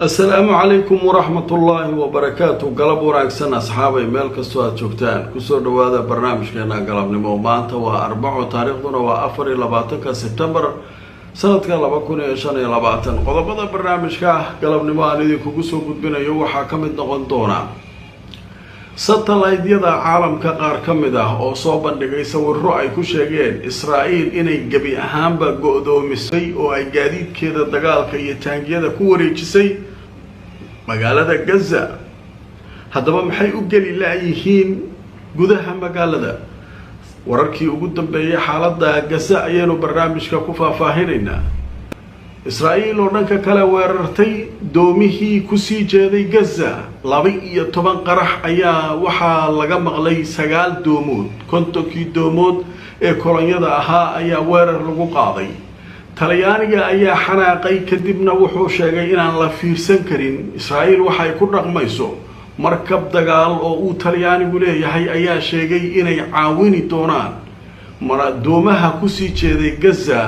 السلام عليكم ورحمة الله وبركاته. قلب وناكسن أصحابي ميل كستوات جوكتان كسور هذا برنامج كنا قلب نمو مانتا و4 تاريخنا و4 لباتنك سبتمبر سنة قلب أكون يشان لباتن قلب هذا برنامج قلب نمو أنيدي كوكسو قدبنا يو حاكمت نغندونا satellite-yada caalamka qaar ka mid ah oo soo bandhigay sawirro ay ku sheegeen Israa'iil inay gabi ahaanba go'doomisay oo ay gaadiidkeeda dagaalka iyo taangiyada ku wareejisay magaalada Gaza. haddaba maxay u geli laayihiin gudaha magaalada? wararkii ugu dambeeyay xaaladda Gaza ayaynu barnaamijka ku faahfaahinaynaa. Israa'iil oo dhanka kale weerartay doomihii ku sii jeeday Gaza 12 qarax ayaa waxaa laga maqlay 9 doomood. 50 doomood ee kolonyada ahaa ayaa weerar lagu qaaday. Talyaaniga ayaa xanaaqay kadibna wuxuu sheegay inaan la fiirsan karin Israa'iil waxay ku dhaqmayso. markab dagaal oo uu Talyaanigu leeyahay ayaa sheegay inay caawini doonaan doomaha ku sii jeeday Gaza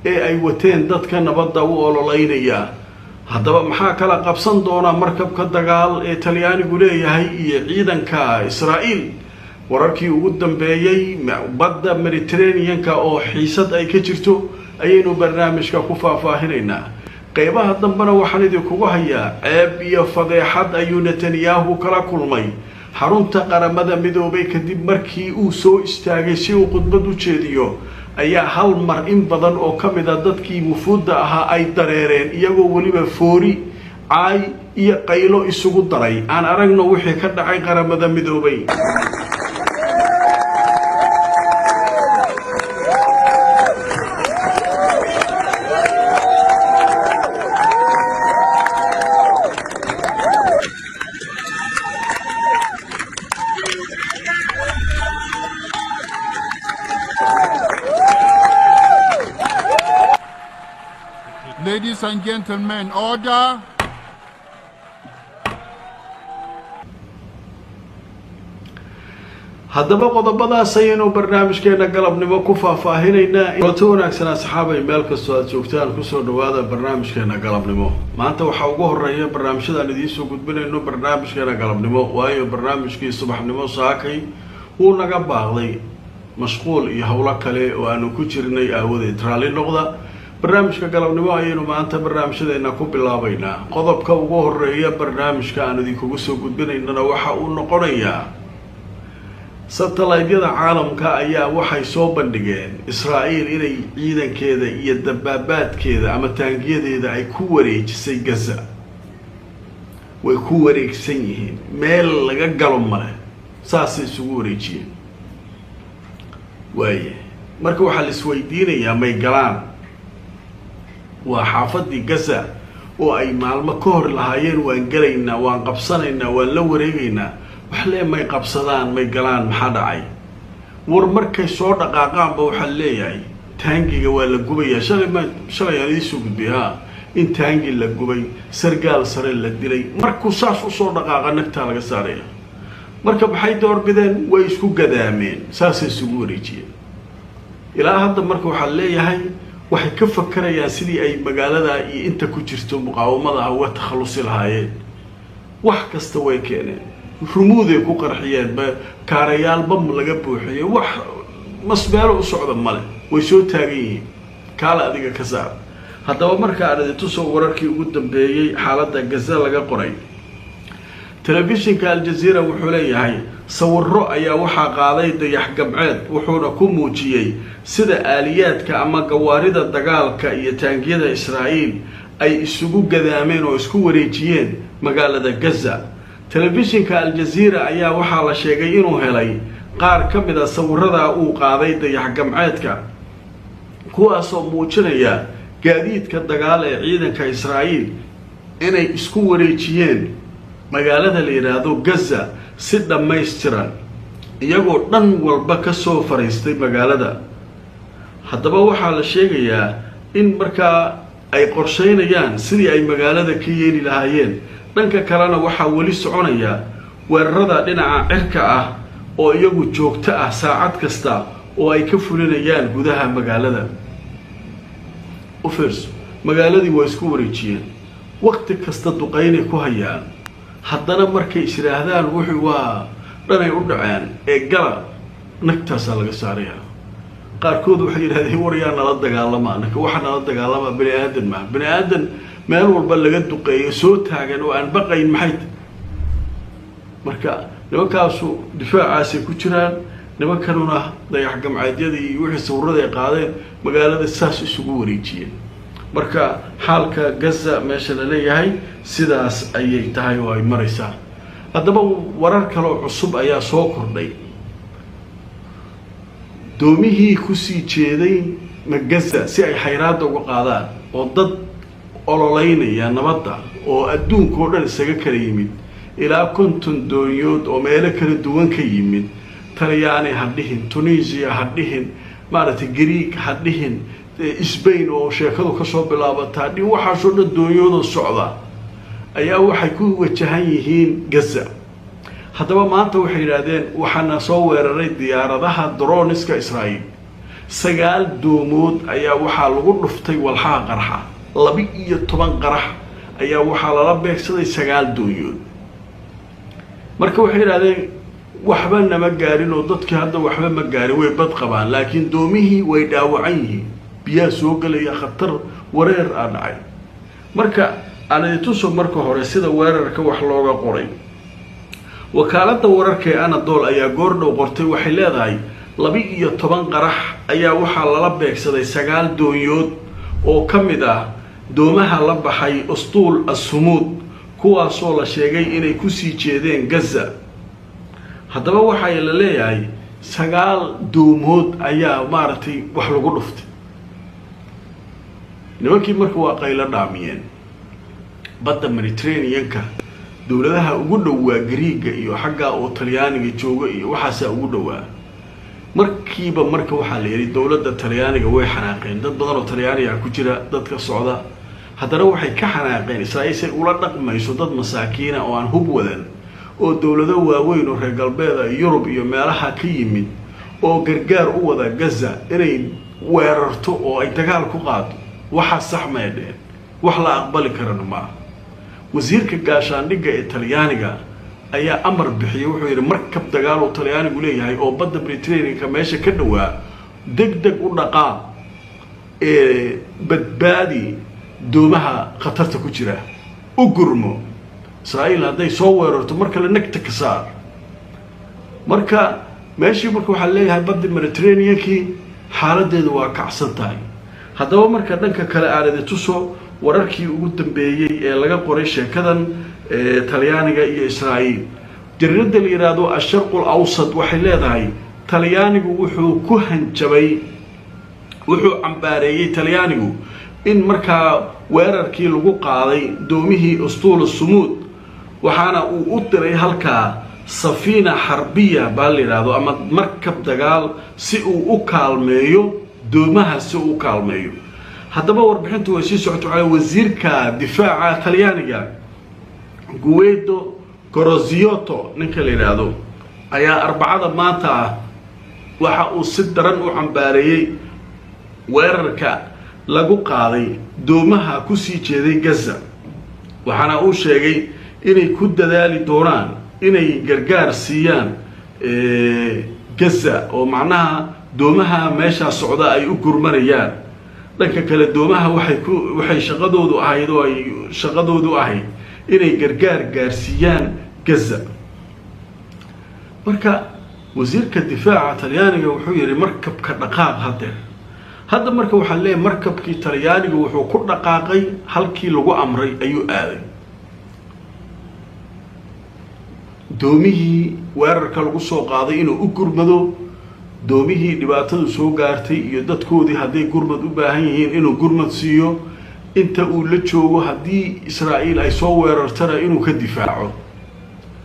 ee ay wateen dadka nabadda u ololeynaya. haddaba maxaa kala qabsan doona markabka dagaal ee Talyaanigu leeyahay iyo ciidanka Israa'iil? wararkii ugu dambeeyay badda Mediterranean-ka oo xiisad ay ka jirto ayaynu barnaamijka ku faahfaahinaynaa. qaybaha dambana waxaan idinkugu hayaa ceeb iyo fadeexad ayuu Netanyahu kala kulmay xarunta qaramada midoobay kadib markii uu soo istaagay si uu khudbad u jeediyo. ayaa hal mar in badan oo ka mid ah dadkii wufuudda ahaa ay dareereen iyagoo waliba foori caay iyo qaylo isugu daray. aan aragno wixii ka dhacay qaramada midoobay. Ladies and gentlemen, order. haddaba qodobadaas ayaynu barnaamijkeena galabnimo ku faahfaahinaynaa. inta wanaagsan asxaabay meel kastoo aad joogtaan kusoo dhawaada barnaamijkeena galabnimo. maanta waxaa ugu horeeya barnaamijyadaan idiin soo gudbinayno barnaamijkeena galabnimo, waayo barnaamijkii subaxnimo saakay wuu naga baaqday mashquul iyo howlo kale oo aanu ku jirnay aawadeed. raalli noqda. barnaamijka galabnimo ayaynu maanta barnaamijyadeena ku bilaabaynaa. qodobka ugu horeeya barnaamijka aan idinkugu soo gudbinaynana waxa uu noqonayaa satellite-yada caalamka ayaa waxay soo bandhigeen Israa'iil inay ciidankeeda iyo dabaabaadkeeda ama taangiyadeeda ay ku wareejisay Gaza. way ku wareegsan yihiin, meel laga galo male, saasay isugu wareejiyeen. waaye marka waxaa la isweydiinayaa may galaan? waa xaafadii Gaza oo ay maalmo ka hor lahaayeen waan galaynaa, waan qabsanaynaa, waan la wareegaynaa. wax lee may qabsadaan, may galaan, maxaa dhacay? war markay soo dhaqaaqaanba waxaa leeyahay taangiga waa la gubayaa. shalay aan idiin soo gudbiyay in taangi la gubay, sargaal sare la dilay. markuu saas u soo dhaqaaqa nagtaa laga saaraya. marka maxay doorbideen? way isku gadaameen, saasay isugu wareejiyeen. ilaa hadda marka waxaa leeyahay waxay ka fakarayaan sidii ay magaalada iyo inta ku jirto muqaawamada uga takhalusi lahaayeen. wax kasta way keeneen, rumuuday ku qarxiyeen, kaarayaal bam laga buuxiyay. wax masbeelo u socda male, way soo taagan yihiin. kaala adiga ka saar. haddaba marka aan tuso wararkii ugu dambeeyay xaaladda Gaza laga qoray. telefishinka Al Jazeera wuxuu leeyahay sawirro ayaa waxaa qaaday dayax gabceed wuxuuna ku muujiyay sida aaliyaadka ama gawaarida dagaalka iyo taangiyada Israa'iil ay isugu gadaameen oo isku wareejiyeen magaalada Gaza. telefishinka Al Jazeera ayaa waxaa la sheegay inuu helay qaar ka mid ah sawirrada uu qaaday dayax gabceedka, kuwaasoo muujinaya gaadiidka dagaal ee ciidanka Israa'iil inay isku wareejiyeen magaalada la yiraahdo Gaza si dhammaystiran, iyagoo dhan walba ka soo fariistay magaalada. haddaba waxaa la sheegayaa in markaa ay qorsheynayaan sidii ay magaalada ka yeeli lahaayeen. dhanka kalena waxaa weli soconaya weerarada dhinaca cirka ah oo iyagu joogto ah saacad kasta oo ay ka fulinayaan gudaha magaalada. u fiirso, magaaladii waa isku wareejiyeen. waqti kasta duqaynay ku hayaan haddana markay isiraahdaan wuxuu waa dhanay u dhaceen ee gala nagtaasaa laga saarayaa qaarkood waxay yidhahdeen war yaa nala dagaalamaa ninka waxa nala dagaalamaa bani aadan maa bani aadan meel walba laga duqeeyo soo taagan oo aan baqayn maxay marka nimankaasu difaacaasay ku jiraan nimankanuna dayax gamcaadyadii iyo wixii sawirada ay qaadeen magaalada saas isugu wareejiyeen marka xaalka Gaza meesha la leeyahay sidaas ayay tahay oo ay maraysaa haddaba warar kale oo cusub ayaa soo kordhay doomihii ku sii jeeday Gaza si ay xayraad uga qaadaan oo dad ololeynaya nabadda oo adduunka oo dhan isaga kala yimid ilaa 50 doonyood oo meelo kala duwan ka yimid Talyaani hadhihin Tunisia hadhihin maaragtay Greek hadhihin Spain oo sheekadu ka soo bilaabatay dii waxa soo doonyood socda ayaa waxay ku wajahan yihiin Gaza haddaba maanta waxay yiraahdeen waxana soo weeraray diyaaradaha droniska Israa'iil 9 doomood ayaa waxa lagu dhuftay walxa qarxa 12 qarax ayaa waxa lala beegsaday 9 doonyood marka waxay yiraahdeen waxba nama gaarin oo dadkii hadda waxba ma gaarin way bad qabaan laakiin doomihii way dhaawacan yihiin biyaa soo galaya khatar wareer aan dhacay marka aan tuso marka hore sida weerarka wax looga qoray wakaalada wararka Anadolu ayaa goordhow qortay waxay leedahay 12 qarax ayaa waxa lala beegsaday 9 doonyood oo kamid ah doomaha la baxay Ustul as-Sumud kuwaasoo la sheegay inay ku sii jeedeen Gaza haddaba waxa la leeyahay 9 doomood ayaa maartay wax lagu dhuftay nimankii markii waa qayla dhaamiyeen badda Mediterranean-ka dawladaha ugu dhawaa Greega iyo xagga oo Talyaaniga jooga iyo waxaas ugu dhawaa markiiba marka waxa la yiri dawladda Talyaaniga way xanaaqeen dad badan oo Talyaaniga ku jira dadka socda haddana waxay ka xanaaqeen Israa'iil ula dhaqmayso dad masaakiin oo aan hub wadan oo dawlado waaweyn oo reer galbeed Yurub iyo meelaha ka yimid oo gargaar u wada Gaza inay weerarto oo ay dagaal ku qaado waxa sax ma yahay wax la aqbali karana ma wasiirka gaashaandhigga ee Talyaaniga ayaa amar bixiyay wuxuu yiri markab dagaal oo Talyaanigu leeyahay oo badda Mediterranean-ka meesha ka dhawaa degdeg u dhaqaa badbaadi doomaha khatarta ku jira u gurmo Israa'iil haday soo weerarto marka la nagta ka saar marka meeshii marka waxa leeyahay badda Mediterranean-ki xaaladeedu waa kacsan tahay haddaba marka dhanka kale aanad tuso wararkii ugu dambeeyay ee laga qoray sheekadan Talyaaniga iyo Israa'iil jaridda la yiraahdo Asharq al-Awsat waxay leedahay Talyaanigu wuxuu ku hanjabay wuxuu cambaareeyay Talyaanigu in marka weerarkii lagu qaaday doomihii Ustul as-Sumud waxaana uu u diray halka safina harbiya baa la yiraahdo ama markab dagaal si uu u kaalmeeyo doomaha si uu kaalmeeyo haddaba warbixintu way sii socotaa wasiirka difaaca Talyaaniga Guido Croziotto ninka la yiraahdo ayaa arbacada maanta waxa uu si daran u cambaareeyay weerarka lagu qaaday doomaha ku sii jeeday Gaza waxaana uu sheegay inay ku dadaali doonaan inay gargaar siiyaan Gaza oo macnaha doomaha meesha socda ay u gurmanayaan dhanka kale doomaha waxay shaqadoodu ahayd inay gargaar gaarsiiyaan Gaza marka wasiirka difaaca Talyaaniga wuxuu yiri markabka dhaqaaq hadda marka waxa leeyahay markabkii Talyaaniga wuxuu ku dhaqaaqay halkii lagu amray ayuu aaday doomihii weerarka lagu soo qaaday inuu u gurmado doomihii dhibaatadu soo gaartay iyo dadkoodii haday gurmad u baahan yihiin inuu gurmad siiyo inta uu la joogo hadii Israa'iil ay soo weerartana inuu ka difaaco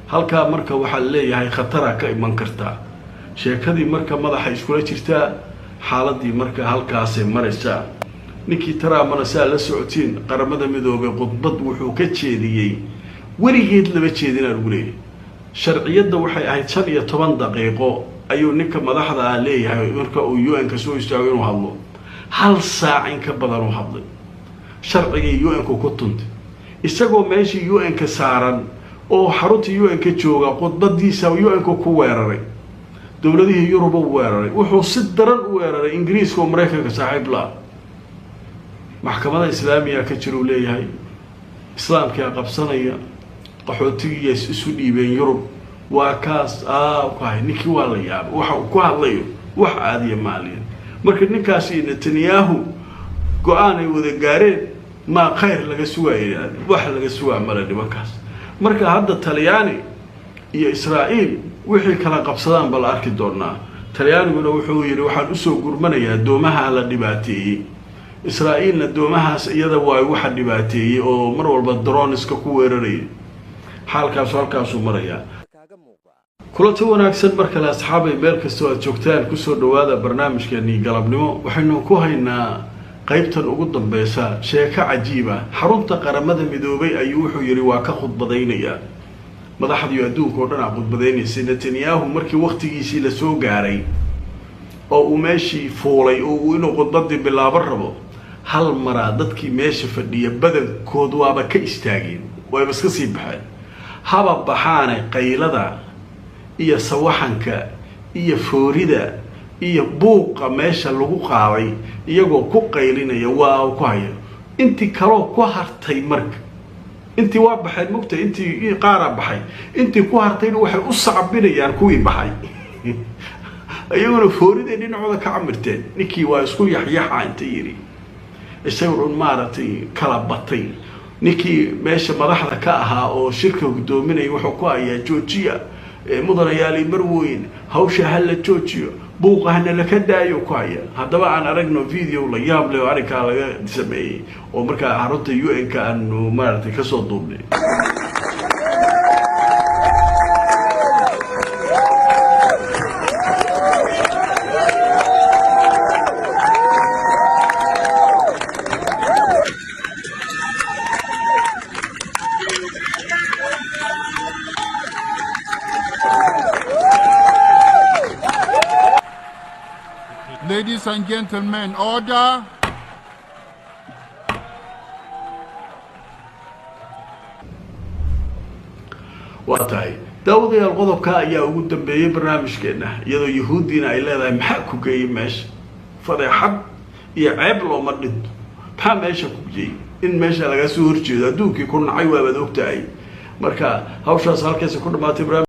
halka marka waxa leeyahay khatar ka iman karta sheekadii marka madaxa iskula jirtaa xaaladii marka halkaas maraysa ninkii taraamana saa la socotiin qaramada midoobay qodbad wuxuu ka jeediyay warigeed laba jeedin aan ugu leeyahay sharciyada waxay ahayd 15 daqiiqo ayuu ninka madaxda leeyahay marka uu UN ka soo istaago inuu hadlo hal saac in ka badan uu hadlay sharciga UN ku tuntay isagoo meeshii UN-ka saaran oo xarunta UN-ka jooga khudbadiisa UN-ka ku weeraray dowladihii Yurub u weeraray wuxuu si daran u weeraray Ingiriiska oo Mareykanka saaxiib la maxkamadda islaamiga ka jiro leeyahay islaamka qabsanaya qaxootiga isu dhiibeen Yurub waa kaas waxay ninkii waa la yaab waxa uu ku hadlayo wax aadiya maaliin marka ninkaasi Netanyahu go'aan ay wada gaareen ma khayr laga sugaayay wax laga sugaa mala dhibankaas marka hadda Talyaani iyo Israa'iil wixii kala qabsadaan bal arki doonaa Talyaaniguna wuxuu yiri waxaan u soo gurmanayaa doomaha la dhibaateeyay Israa'iilna doomahaas iyada waa waxa dhibaateeyay oo mar walba droneska ku weeraray halkaas maraya kulanta wanaagsan marka la asxaabay meel kasta oo joogtaan ku soo dhawaada barnaamijkeeni galabnimo waxaynu ku haynaa qaybtan ugu dambaysa sheeko cajiib ah xarunta qaramada midoobay ayuu wuxuu yiri waa ka khudbadaynaya madaxdii adduunka oo dhan khudbadaynaysa Netanyahu markii waqtigiisii la soo gaaray oo uu meeshii fuulay oo uu inuu khudbadii bilaabo rabo hal mara dadkii meesha fadhiya badankood waaba ka istaageen way iska sii baxeen haba baxaanay qaylada iyo sawaxanka iyo foorida iyo buuqa meesha lagu qaaday iyagoo ku qaylinaya waa ku hayo intii kale ku hartay marka intii waa baxay mugta intii qaara baxay intii ku hartayna waxay u sacbinayaan kuwii baxay ayaguna foorida dhinacooda ka camirteen ninkii waa isku yaxyaxa inta yiri isagoo maartay kala batay ninkii meesha madaxda ka ahaa oo shirka gudoominay wuxuu ku ayaa joojiya mudanayaal marweyn hawsha hal joojiyo buuqahna la ka daayo ku haya hadaba aan aragno video la yaab leh oo arka laga sameeyay oo marka xarunta UN-ka aanu maartay ka soo duubnay Ladies and gentlemen, order. واتاي داودي القضب كا يا وجود بيه برنامج كنا يدو يهودينا إلا ذا محكو جاي ماش فضيحة يعيب لو مرد بها ماشي كوجي إن ماشي لقى سور جدا دوك يكون عيوة بدوك تاعي مركا هوشة صار كيس كل ما تبرم